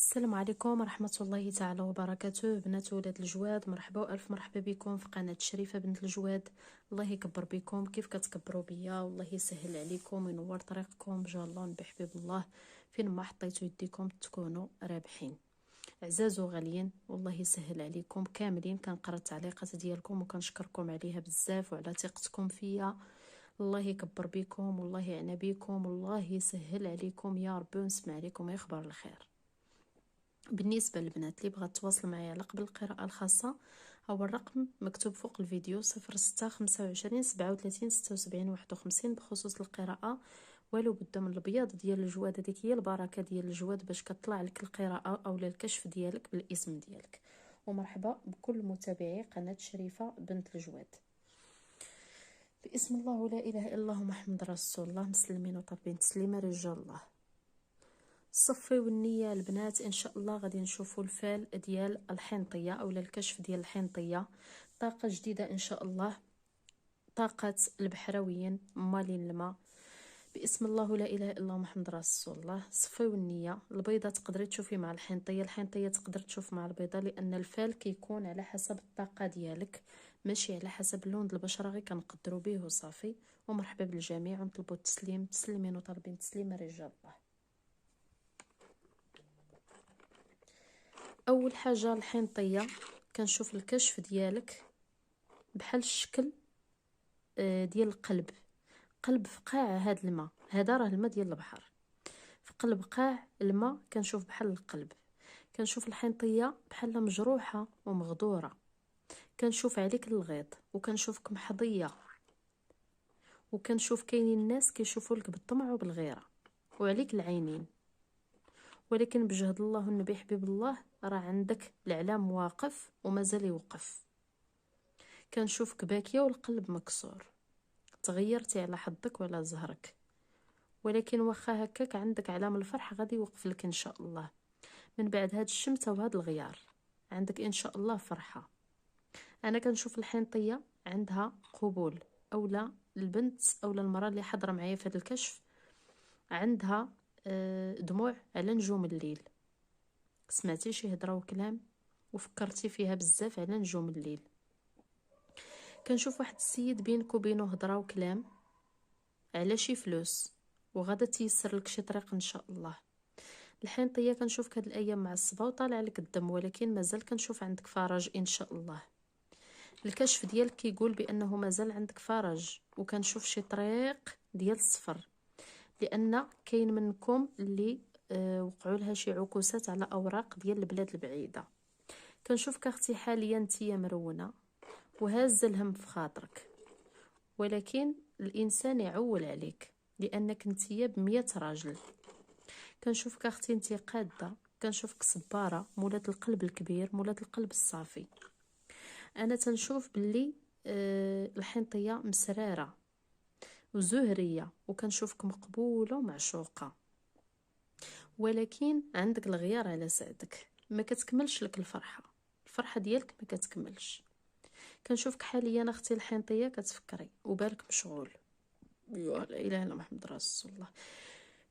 السلام عليكم ورحمة الله تعالى وبركاته. بنات ولاد الجواد، مرحبا والف مرحبا بكم في قناة شريفة بنت الجواد. الله يكبر بكم كيف كتكبروا بيا، والله يسهل عليكم وينور طريقكم ان شاء الله بحبيب الله. فين ما حطيتوا يديكم تكونوا رابحين. عزاز وغاليين، والله يسهل عليكم كاملين. كنقرا التعليقات ديالكم وكنشكركم عليها بزاف وعلى ثقتكم فيا. الله يكبر بكم والله يعنى بكم والله يسهل عليكم يا ربي ونسمع عليكم يخبر الخير. بالنسبة للبنات اللي بغات تواصل معايا على قبل القراءة الخاصة، هو الرقم مكتوب فوق الفيديو 06 25 26 76 51 بخصوص القراءة. ولو بدا من البياض ديال الجواد، هذيك هي البركة ديال الجواد باش كطلع لك القراءة او الكشف ديالك بالاسم ديالك. ومرحبا بكل متابعي قناة شريفة بنت الجواد. باسم الله ولا اله الا الله محمد رسول الله، مسلمين وطالبين تسليمة رجال الله. صفيو النية البنات، ان شاء الله غادي نشوفوا الفال ديال الحنطية او الكشف ديال الحنطية. طاقة جديدة ان شاء الله، طاقة البحراويين مالين الماء. باسم الله لا اله الا الله محمد رسول الله. صفيو النية. البيضة تقدري تشوفي مع الحنطية، الحنطية تقدر تشوف مع البيضة، لان الفال كيكون على حسب الطاقة ديالك ماشي على حسب اللون البشرة، غير كنقدروا به وصافي. ومرحبا بالجميع ونطلبوا التسليم، تسلمين وطالبين تسليم رجال الله. اول حاجه الحنطيه، كنشوف الكشف ديالك بحال الشكل ديال القلب. قلب في قاع هذا الماء، هذا راه الماء ديال البحر. في قلب قاع الماء كنشوف بحال القلب. كنشوف الحنطيه بحال مجروحه ومغدوره. كنشوف عليك الغيط وكنشوفك محظيه. وكنشوف كاينين الناس كيشوفوا لك بالطمع وبالغيره وعليك العينين، ولكن بجهد الله والنبي حبيب الله راه عندك العلام واقف ومازال يوقف. كنشوفك باكيه والقلب مكسور، تغيرتي على حظك وعلى زهرك، ولكن واخا هكاك عندك علام الفرح غادي يوقف لك ان شاء الله. من بعد هاد الشمته وهاد الغيار عندك ان شاء الله فرحه. انا كنشوف الحنطيه عندها قبول، اولا البنت اولا المراه اللي حاضره معايا في هذا الكشف عندها دموع على نجوم الليل. سمعتي شي هضره وكلام وفكرتي فيها بزاف على نجوم الليل. كنشوف واحد السيد بينك وبينه هضره وكلام على شي فلوس وغادا تيسر لك شي طريق ان شاء الله. الحنطيه كنشوفك هاد الايام معصبه وطالع لك الدم، ولكن مازال كنشوف عندك فرج ان شاء الله. الكشف ديالك كيقول بانه مازال عندك فرج، وكنشوف شي طريق ديال السفر، لان كاين منكم اللي وقعوا لها شي عكوسات على اوراق ديال البلاد البعيده. كنشوفك اختي حاليا نتيا مرونه وهاز الهم في خاطرك، ولكن الانسان يعول عليك لانك نتيا ب100 راجل. كنشوفك اختي انتي قاده، كنشوفك صباره مولات القلب الكبير مولات القلب الصافي. انا تنشوف باللي الحنطيه مسراره وزهريه، وكنشوفك مقبوله ومعشوقه، ولكن عندك الغيار على سعدك، ما كتكملش لك الفرحه ديالك ما كتكملش. كنشوفك حاليا اختي الحنطيه كتفكري وبالك مشغول. لا اله الا محمد رسول الله.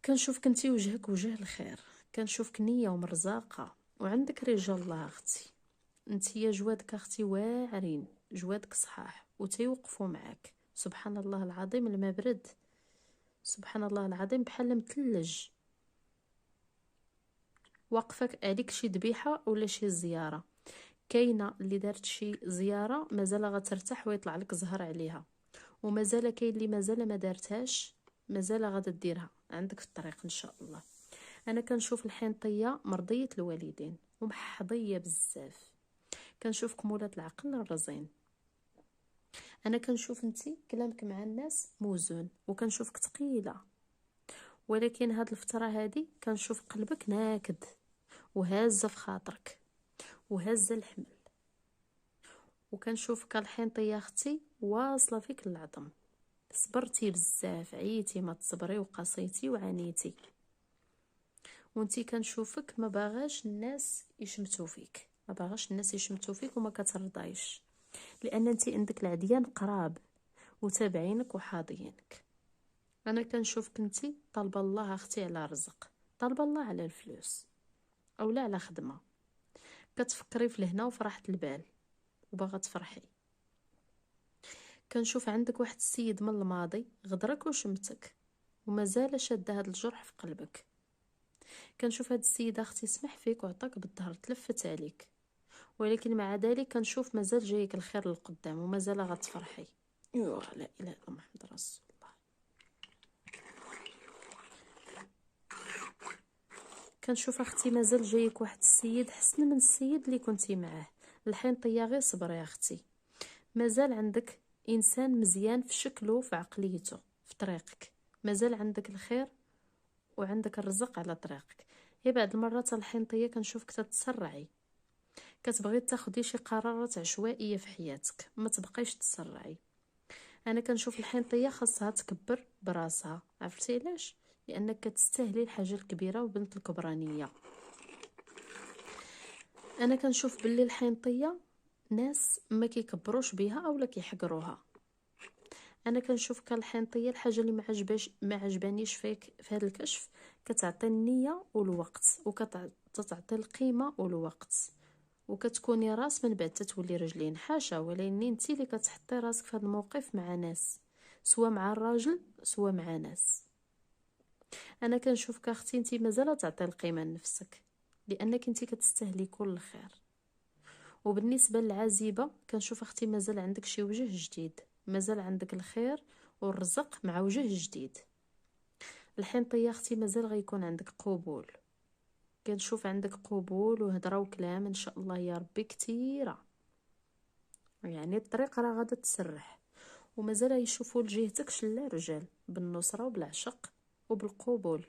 كنشوفك انتي وجهك وجه الخير، كنشوفك نيه ومرزاقه وعندك رجال الله اختي. انتي جوادك اختي واعرين، جوادك صحاح وتيوقفوا معاك. سبحان الله العظيم الماء برد، سبحان الله العظيم بحال مثلج. واقفك عليك شي ذبيحه ولا شي زياره، كاينه اللي دارت شي زياره مازال غترتاح ويطلع لك زهر عليها، ومازال كاين اللي مازال ما دارتهاش مازال غادا ديرها عندك في الطريق ان شاء الله. انا كنشوف الحنطيه مرضيه الوالدين ومحظيه بزاف. كنشوفك مولات العقل الرزين. انا كنشوف انتي كلامك مع الناس موزون، وكنشوفك ثقيله، ولكن هاد الفتره هادي كنشوف قلبك ناكد وهازه في خاطرك وهازه الحمل. وكنشوفك الحنطيه اختي واصله فيك العظم. صبرتي بزاف، عييتي ما تصبري وقصيتي وعانيتي، وانتي كنشوفك ما باغاش الناس يشمتوا فيك، ما باغاش الناس يشمتوا فيك وما كترضايش، لان انتي عندك العديان قراب وتابعينك وحاضينك. انا كنشوفك انتي طالبه الله اختي على رزق، طالبه الله على الفلوس، اولا على خدمه، كتفكري في لهنا وفرحة البال وباغا تفرحي. كنشوف عندك واحد السيد من الماضي غدرك وشمتك ومازال شاد هاد الجرح في قلبك. كنشوف هاد السيد اختي سمح فيك وعطاك بالظهر، تلفت عليك، ولكن مع ذلك كنشوف مازال جايك الخير للقدام ومازال غتفرحي. لا اله الا محمد رسول الله. كنشوف اختي مازال جايك واحد السيد حسن من السيد اللي كنتي معاه. الحين طيا غير صبر يا اختي، مازال عندك انسان مزيان في شكله في عقليته في طريقك، مازال عندك الخير وعندك الرزق على طريقك. هي بعض المرات الحنطيه كنشوفك تتسرعي، كتبغي تاخدي شي قرارات عشوائيه في حياتك، ما تبقيش تسرعي. انا كنشوف الحنطيه خاصها تكبر براسها، عرفتي علاش؟ لانك كتستاهلي الحاجه الكبيره وبنت الكبرانيه. انا كنشوف باللي الحنطيه ناس ما كيكبروش بها اولا كيحقروها. انا كنشوف كالحنطيه الحاجه اللي ما عجبانيش فيك في هذا الكشف، كتعطي النيه والوقت وكتعطي القيمه والوقت، وكتكوني راس من بعد تتولي رجلين، حاشا ولكن انت اللي كتحطي راسك في هذا الموقف مع ناس، سواء مع الراجل سواء مع ناس. انا كنشوفك اختي انت مازال تعطي القيمه لنفسك، لانك انت كتستاهلي كل الخير. وبالنسبه للعزيبه كنشوف اختي مازال عندك شي وجه جديد، مازال عندك الخير والرزق مع وجه جديد. الحنطيه اختي مازال غيكون عندك قبول، كنشوف عندك قبول وهضره وكلام ان شاء الله يا ربي كثيره، يعني الطريق راه غادا تسرح، ومازال يشوفوا لجهتك شلا رجال بالنصره وبالعشق وبالقبول.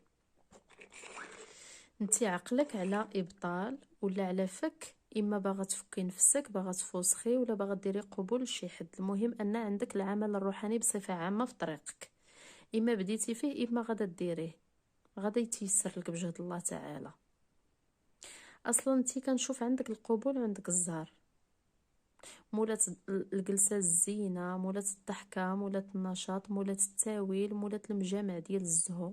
انتي عقلك على ابطال ولا على فك، اما باغا تفكي نفسك، باغا تفوسخي، ولا باغا ديري قبول لشي حد. المهم ان عندك العمل الروحاني بصفه عامه في طريقك، اما بديتي فيه اما غادا ديريه، غادا يتيسر لك بجهد الله تعالى. اصلا انتي كنشوف عندك القبول وعندك الزهر، مولات الجلسه الزينه، مولات الضحكه، مولات النشاط، مولات التاويل، مولات المجامع ديال الزهو.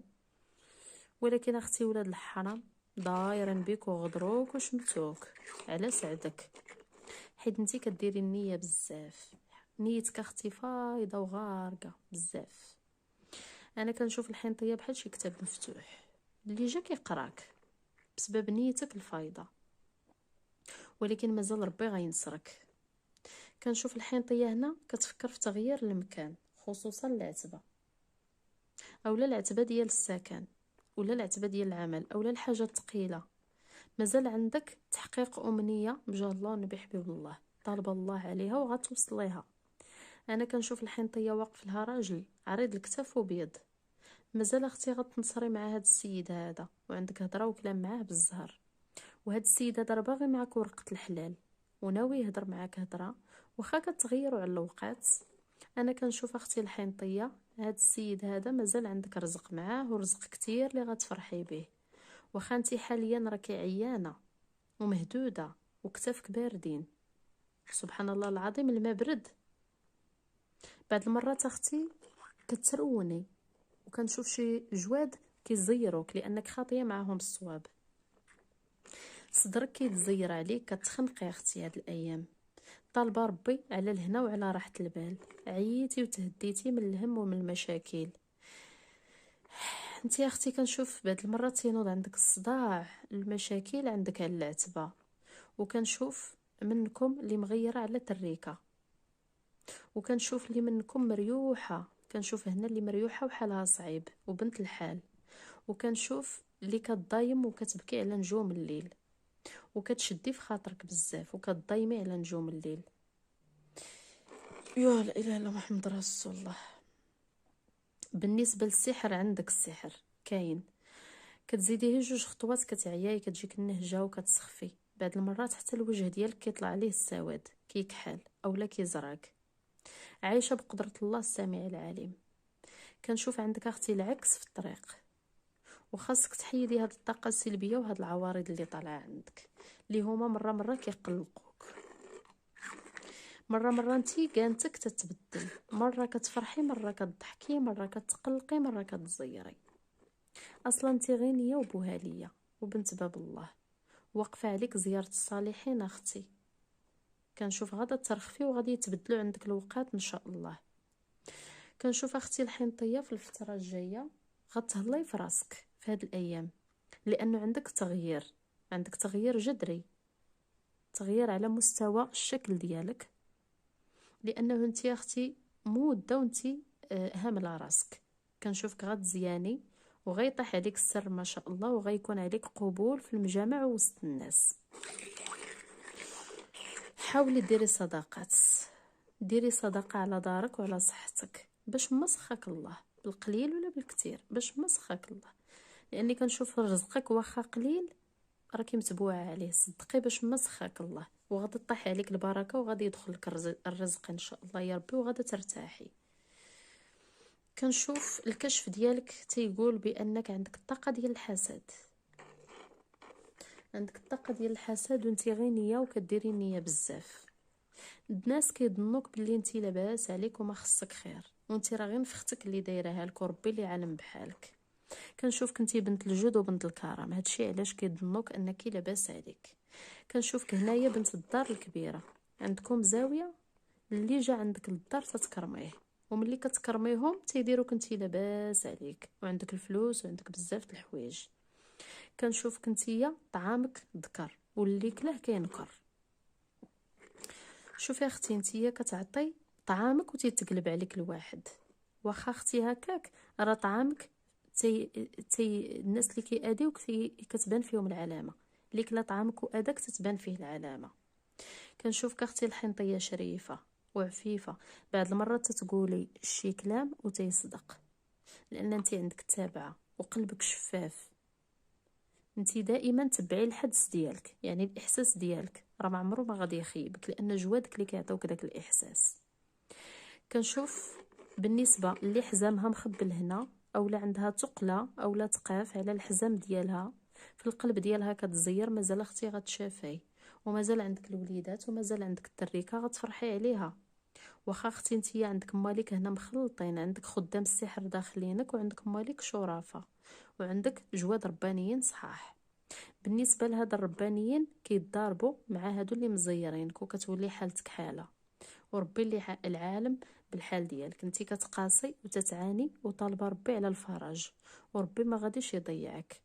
ولكن اختي ولاد الحرام دايرين بيك وغدروك وشمتوك على سعدك، حيت انتي كديري النيه بزاف، نيتك اختي فايضه وغارقه بزاف. انا كنشوف الحنطيه بحال شي كتاب مفتوح اللي جا كيقراك بسبب نيتك الفايضه، ولكن مازال ربي غينصرك. كنشوف الحنطيه هنا كتفكر في تغيير المكان، خصوصا العتبه، اولا العتبه ديال السكن، ولا العتبه ديال العمل، اولا الحاجه الثقيله. مازال عندك تحقيق امنيه بجاه الله ونبي حبيب الله، طالبه الله عليها وغتوصل ليها. انا كنشوف الحنطيه واقف لها راجل عريض الكتاف وبيض، مازال اختي غتنصري مع هذا السيد هذا، وعندك هضره وكلام معاه بالزهر. وهذا السيد هذا راه باغي معاك ورقه الحلال وناوي يهضر معاك هضره، واخا كتغيروا على الاوقات. انا كنشوف اختي الحنطيه هذا السيد هذا مازال عندك رزق معاه، ورزق كتير اللي غتفرحي به. واخا انتي حاليا راكي عيانه ومهدوده وكتافك باردين، سبحان الله العظيم الماء برد. بعض المرات اختي كتروني وكنشوف شي جواد كيزيروك لانك خاطيه معاهم الصواب، صدرك كيتزير عليك، كتخنقي اختي هاد الايام. طالبه ربي على الهنا وعلى راحه البال، عييتي وتهديتي من الهم ومن المشاكل. انتي اختي كنشوف بعض المرات تينوض عندك الصداع، المشاكل عندك على العتبه، وكنشوف منكم اللي مغيره على تريكه، وكنشوف اللي منكم مريوحه، كنشوف هنا اللي مريوحه وحالها صعيب وبنت الحال، وكنشوف اللي كتضايم وكتبكي على نجوم الليل، وكتشدي في خاطرك بزاف وكتضايمي على نجوم الليل. يا لا اله الا محمد رسول الله. بالنسبه للسحر عندك السحر كاين، كتزيديه 2 خطوات كتعياي، كتجيك النهجه وكتسخفي، بعض المرات حتى الوجه ديالك كيطلع عليه السواد كيكحل اولا كيزرق. عايشه بقدره الله السميع العليم. كنشوف عندك اختي العكس في الطريق، وخاصك تحيدي هاد الطاقه السلبيه وهاد العوارض اللي طالعه عندك، اللي هما مره كيقلقوك، مره انتي كانتك تتبدل، مره كتفرحي، مره كتضحكي، مره كتقلقي، مره كتزيري. اصلا انتي غنيه وبوهاليه وبنت باب الله، واقفه عليك زياره الصالحين اختي. كنشوف غادا ترخفي وغادي يتبدلوا عندك الوقات ان شاء الله. كنشوف اختي الحنطيه في الفتره الجايه غتهلاي في راسك في هاد الايام، لانه عندك تغيير جذري، تغيير على مستوى الشكل ديالك، لانه انت يا اختي مده وانت هامله راسك. كنشوفك غتزياني وغيطيح عليك السر ما شاء الله، وغيكون عليك قبول في المجامع وسط الناس. حاولي ديري صداقات، ديري صداقه على دارك وعلى صحتك باش مسخك الله، بالقليل ولا بالكثير باش مسخك الله. لاني كنشوف رزقك واخا قليل راكي متبوعه عليه، صدقي باش مسخك الله، وغادي تطيح عليك البركه وغادي يدخلك الرزق ان شاء الله يا ربي، وغادي ترتاحي. كنشوف الكشف ديالك تيقول بانك عندك الطاقه ديال الحسد، عندك الطاقه ديال الحسد وانتي غير نيه وكديري نيه بزاف. الناس كيظنوك بلي انتي لاباس عليك وما خصك خير، وانتي راه غير نفختك اللي دايرها لك، وربي اللي عالم بحالك. كنشوفك انتي بنت الجود وبنت الكرم، هادشي علاش كيظنوك انك لاباس عليك. كنشوفك هنايا بنت الدار الكبيره، عندكم زاويه اللي جا عندك للدار تتكرميه، وملي كتكرميهم تيديروك انتي لاباس عليك وعندك الفلوس وعندك بزاف د الحوايج. كنشوفك نتيا طعامك ذكر واللي كلاه كينكر. شوفي اختي نتيا كتعطي طعامك وتيتقلب عليك الواحد، واخا اختي هكاك راه طعامك الناس اللي كيأذيوك كتبان فيهم العلامه، اللي كلا طعامك واداك تتبان فيه العلامه. كنشوفك اختي الحنطيه شريفه وعفيفه، بعض المرات تتقولي شي كلام وتيصدق، لان انت عندك تابعه وقلبك شفاف. انت دائما تبعي الحدس ديالك، يعني الاحساس ديالك راه ما عمره ما غادي يخيبك، لان جوادك اللي كيعطيوك داك الاحساس. كنشوف بالنسبه اللي حزامها مخبل هنا اولا عندها ثقله اولا تقاف على الحزام ديالها في القلب ديالها كتزير، مازال اختي غتشافي ومازال عندك الوليدات ومازال عندك التريكه غتفرحي عليها. واخا اختي نتيا عندك مالك هنا مخلطين، عندك خدام السحر داخلينك وعندك مالك شرافه وعندك جواد ربانيين صحاح. بالنسبه لهاد الربانيين كيتضاربوا مع هادو اللي مزيرينك وكتولي حالتك حاله، وربي اللي العالم بالحال ديالك. انتي كتقاسي وتتعاني وطالبه ربي على الفرج، وربي ما غاديش يضيعك.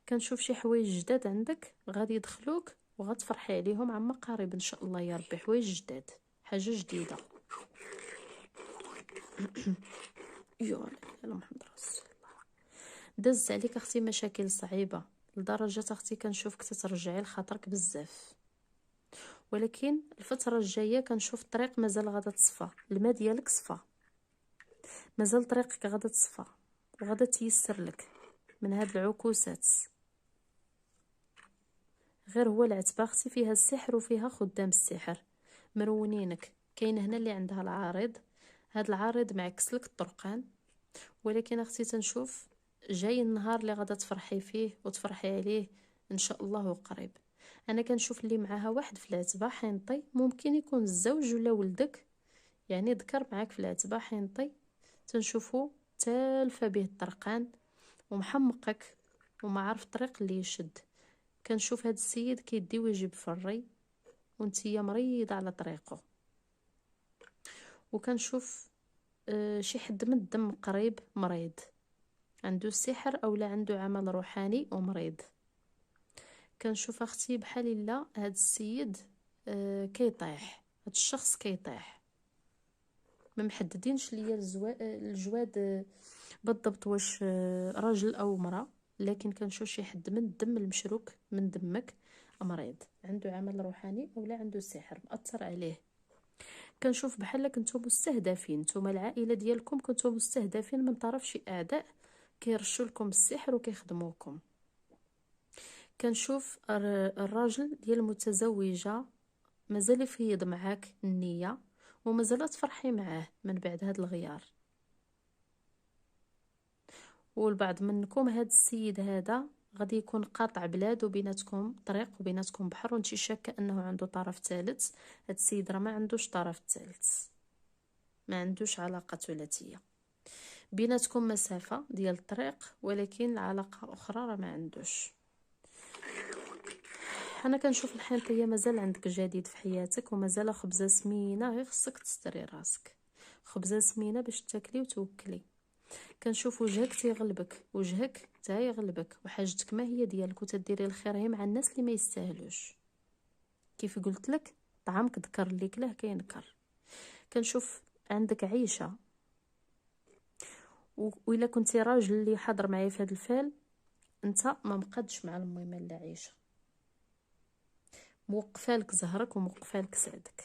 كنشوف شي حوايج جداد عندك غادي يدخلوك وغتفرحي عليهم عما قريب ان شاء الله يا ربي، حوايج جداد، حاجه جديده. يا محمد رسول الله. دز عليك اختي مشاكل صعيبه لدرجه اختي كنشوفك تترجعي لخاطرك بزاف، ولكن الفتره الجايه كنشوف الطريق مازال غادا تصفى، الماء ديالك صفى، مازال طريقك غادا تصفى وغادا تيسر لك من هاد العكوسات. غير هو العتبه اختي فيها السحر وفيها خدام السحر مرونينك. كاين هنا اللي عندها العارض، هاد العارض معكس لك الطرقان، ولكن اختي تنشوف جاي النهار اللي غادا تفرحي فيه وتفرحي عليه ان شاء الله قريب. انا كنشوف اللي معاها واحد في العتبه حينطي، ممكن يكون الزوج ولا ولدك، يعني ذكر معاك في العتبه حينطي، تنشوفو تالفه به الطرقان ومحمقك وما عارف الطريق اللي يشد. كنشوف هاد السيد كيدي ويجيب فري وانتيا مريضه على طريقه. وكنشوف شي حد من الدم قريب مريض، عنده السحر اولا عنده عمل روحاني ومريض. كنشوف اختي بحال الا هاد السيد كيطيح، هاد الشخص كيطيح، ما محددينش ليا الجواد بالضبط واش راجل او مرأة، لكن كنشوف شي حد من الدم المشروك من دمك مريض، عنده عمل روحاني اولا عنده سحر مأثر عليه. كنشوف بحال كنتو مستهدفين، نتوما العائله ديالكم كنتو مستهدفين من طرف شي اعداء كيرشوا لكم السحر وكيخدموكم. كنشوف الراجل ديال المتزوجه مازال يفيض معاك النيه ومازال تفرحي معاه من بعد هاد الغيار. والبعض منكم هاد السيد هذا غادي يكون قاطع بلاد وبيناتكم طريق وبيناتكم بحر، وانتي شاكه انه عنده طرف ثالث. هاد السيد راه ما عندوش طرف ثالث، ما عندوش علاقه ثلاثيه، بيناتكم مسافه ديال الطريق ولكن العلاقه اخرى راه ما عندوش. انا كنشوف الحنطيه مازال عندك جديد في حياتك، ومازال خبزه سمينه، غير خصك تستري راسك، خبزه سمينه باش تاكلي وتوكلي. كنشوف وجهك تيغلبك، وجهك تا يغلبك، وحاجتك ما هي ديالك، وتديري الخير هي مع الناس اللي ما يستاهلوش. كيف قلت لك طعامك ذكر اللي كلاه كينكر. كنشوف عندك عيشه، وإلا كنتي راجل اللي حاضر معايا في هذا الفال، انت ما مقادش مع المهمه اللي عايشه، موقفالك زهرك وموقفالك سعدك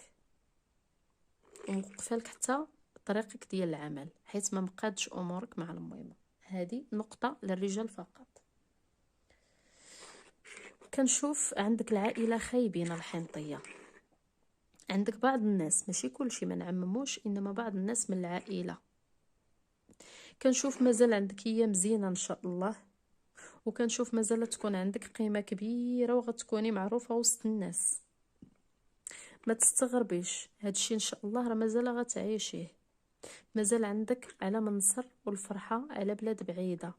وموقفالك حتى طريقك ديال العمل، حيث ما مقادش امورك مع المهمه. هذه نقطه للرجال فقط. كنشوف عندك العائله خايبين الحنطيه، عندك بعض الناس، ماشي كلشي ما نعمموش، انما بعض الناس من العائله. كنشوف مازال عندك ايام زينه ان شاء الله، وكنشوف مازال تكون عندك قيمه كبيره وغتكوني معروفه وسط الناس. ما تستغربيش، هادشي ان شاء الله راه مازال غتعيشيه. مازال عندك على منصر والفرحه على بلاد بعيده،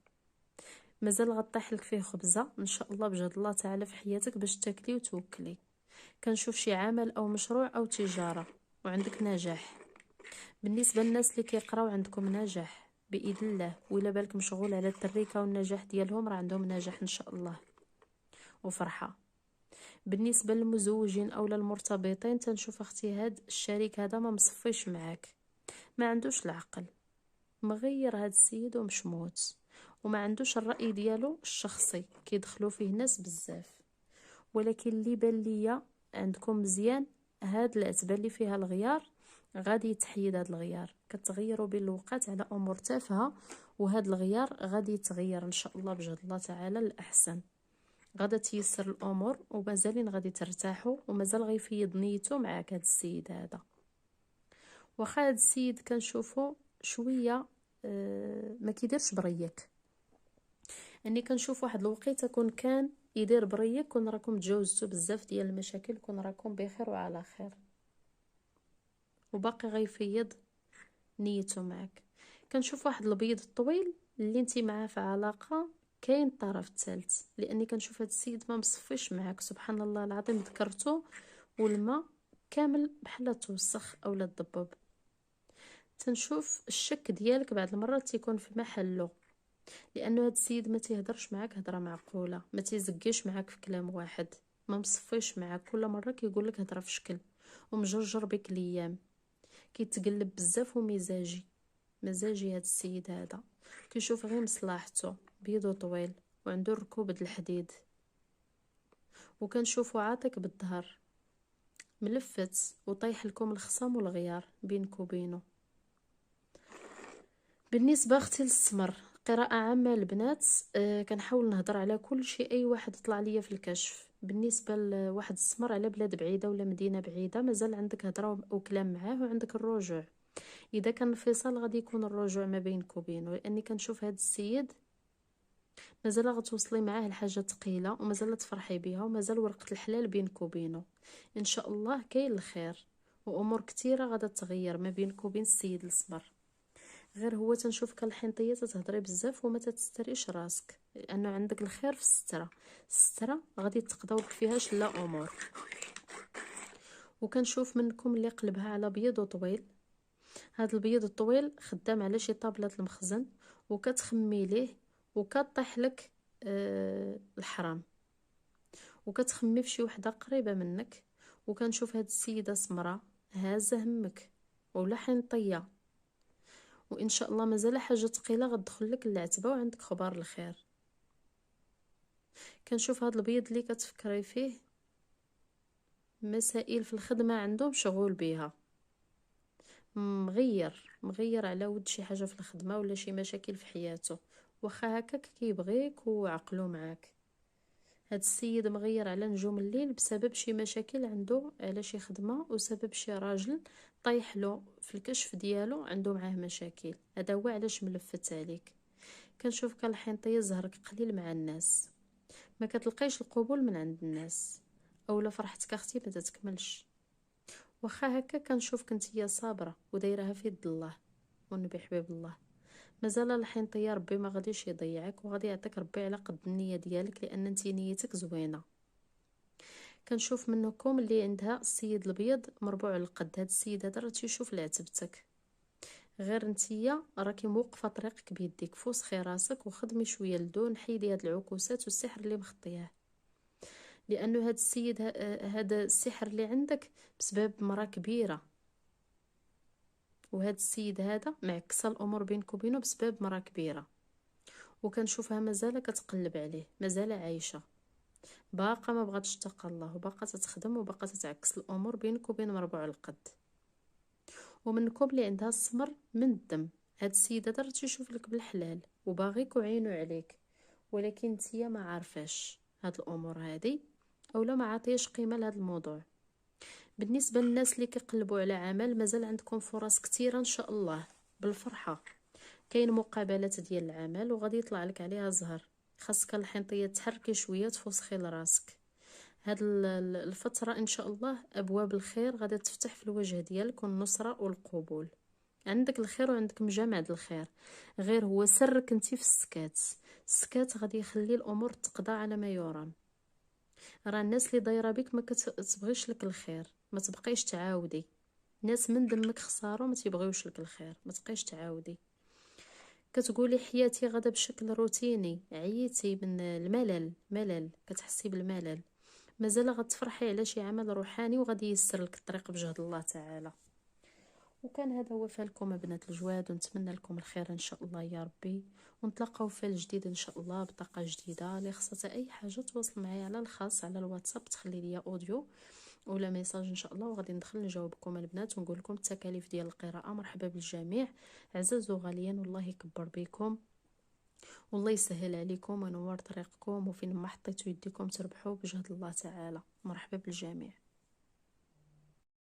مازال غطيح لك فيه خبزه ان شاء الله بجد الله تعالى في حياتك باش تاكلي وتوكلي. كنشوف شي عمل او مشروع او تجاره وعندك نجاح. بالنسبه للناس اللي كيقراو عندكم نجاح باذن الله، وإلا بالك مشغول على التريكه والنجاح ديالهم، راه عندهم نجاح ان شاء الله وفرحه. بالنسبه للمزوجين او للمرتبطين، تنشوف اختي هاد الشريك هذا ما مصفيش معاك، ما عندوش العقل، مغير هاد السيد ومشموت، وما عندوش الرأي ديالو الشخصي، كيدخلوا فيه ناس بزاف. ولكن اللي بان ليا عندكم مزيان، هاد العتبه اللي فيها الغيار غادي يتحيد. هاد الغيار كتغيروا بين الوقت على امور تافهه، وهاد الغيار غادي يتغير ان شاء الله بجد الله تعالى الاحسن. غادا تيسر الامور، ومازالين غادي ترتاحوا، ومازال غيفيض نيته معاك هاد السيد هذا. واخا هاد السيد كنشوفو شويه ما كيديرش بريك، اني كنشوف واحد الوقيته كان يدير بريك، كون راكم تجاوزتوا بزاف ديال المشاكل، كون راكم بخير وعلى خير، وباقي غيفيض نيته معك. كنشوف واحد البيض الطويل اللي انت معاه في علاقه، كاين الطرف الثالث، لاني كنشوف هاد السيد ما مصفيش معاك، سبحان الله العظيم، ذكرته والماء كامل بحال توسخ اولا تضبب. تنشوف الشك ديالك بعض المرات تيكون في محله، لانه هاد السيد ما تيهضرش معاك هضره معقوله، ما تيزكيش معاك في كلام واحد، ما مصفيش معاك، كل مره كيقول لك هضره في شكل، ومجرجر بك الايام، كيتقلب بزاف ومزاجي. مزاجي هاد السيد هذا كيشوف غير مصلحته، بيضو طويل وعنده ركوب د الحديد، وكنشوفو عاطيك بالظهر، ملفت وطيح لكم الخصام والغيار بينك وبينه. بالنسبه اختي للسمر، قراءه عامه للبنات، كنحاول نهضر على كل شيء اي واحد طلع ليا في الكشف. بالنسبه لواحد السمر على بلاد بعيده ولا مدينه بعيده، مازال عندك هضره وكلام معاه، وعندك الرجوع. اذا كان انفصال غادي يكون الرجوع ما بينك وبينه، لاني كنشوف هذا السيد مازال غتوصلي معاه لحاجه ثقيله، ومازال تفرحي بها، ومازال ورقه الحلال بينك وبينه. ان شاء الله كاين الخير، وامور كثيره غادا تغير ما بينك وبين السيد السمر. غير هو تنشوفك الحنطيه تتهضري بزاف وما تستريش راسك، لانه عندك الخير في الستره. الستره غادي تقضاو لك فيها شلا امور. وكنشوف منكم اللي قلبها على بيض وطويل، هذا البيض الطويل خدام على شي طابله المخزن، وكتخمي ليه، وكطيح لك الحرام، وكتخمي في شي وحده قريبه منك. وكنشوف هاد السيده سمراء هازه همك ولا حنطيه، وان شاء الله مازال حاجه ثقيله غتدخل لك العتبه، وعندك خبر الخير. كنشوف هاد البيض اللي كتفكري فيه مسائل في الخدمه عنده مشغول بيها، مغير على ود شي حاجه في الخدمه ولا شي مشاكل في حياته، واخا هكاك كيبغيك وعقلو معاك. هاد السيد مغير على نجوم الليل بسبب شي مشاكل عنده على شي خدمه، وسبب شي راجل طيح له في الكشف ديالو عنده معاه مشاكل. هذا هو علاش ملفت عليك. كنشوفك الحنطيه زهرك قليل مع الناس، ما كتلقايش القبول من عند الناس، اولا فرحتك اختي ما تتكملش. واخا هكا كنشوفك نتيا صابره ودايرها في يد الله والنبي حبيب الله. مازال الحنطيه ربي ما غاديش يضيعك، وغادي يعطيك ربي على قد النيه ديالك، لان انت نيتك زوينه. كنشوف منكم اللي عندها السيد الابيض مربوع القد، هاد السيد هذا راه تيشوف لعتبتك، غير نتيا راكي موقفه طريقك بيديك، فوسخي راسك وخدمي شويه لدون، حيدي هاد العكوسات والسحر اللي مخطياه، لانه هاد السيد هذا السحر اللي عندك بسبب مراه كبيره، وهاد السيد هذا معكسه الامور بينك وبينه بسبب مراه كبيره، وكنشوفها مازال كتقلب عليه، مازال عايشه، باقا ما بغاتش تتقى الله، وباقا تتخدم وباقا تتعكس الامور بينك وبين مربوع القد. ومنكم اللي عندها السمر من الدم، هاد السيد هذا راه تيشوف لك بالحلال وباغيك وعينو عليك، ولكن نتيا ما عارفاش هاد الامور هادي، اولا ما عطيش قيمه لهاد الموضوع. بالنسبه للناس اللي كيقلبوا على عمل، مازال عندكم فرص كثيره ان شاء الله بالفرحه، كاين مقابلات ديال العمل وغادي يطلع لك عليها زهر، خاصك الحنطيه تحركي شويه تفوسخي لراسك. هاد الفتره ان شاء الله ابواب الخير غادي تفتح في الوجه ديالك، والنصره والقبول، عندك الخير وعندك مجامع د الخير، غير هو سرك انتي في السكات، السكات غادي يخلي الامور تقضى على ما يرام. راه الناس اللي دايره بك ما كتبغيش لك الخير، ما تبقيش تعاودي، ناس من دمك خسارو ما تيبغيوش لك الخير، ما تبقيش تعاودي، كتقولي حياتي غدا بشكل روتيني، عييتي من الملل، ملل، كتحسي بالملل، مازال غتفرحي على شي عمل روحاني وغادي يسر لك الطريق بجهد الله تعالى. وكان هذا هو فالكم بنات الجواد، ونتمنى لكم الخير ان شاء الله يا ربي، ونتلاقاو في الجديد ان شاء الله بطاقه جديده. اللي خصها اي حاجه تواصل معايا على الخاص على الواتساب، تخلي لي اوديو ولا ميساج ان شاء الله، وغادي ندخل نجاوبكم البنات ونقول لكم التكاليف ديال القراءه. مرحبا بالجميع عزاز وغاليا، والله يكبر بكم والله يسهل عليكم وينور طريقكم، وفين ما حطيتوا يديكم تربحوا بجهد الله تعالى. مرحبا بالجميع.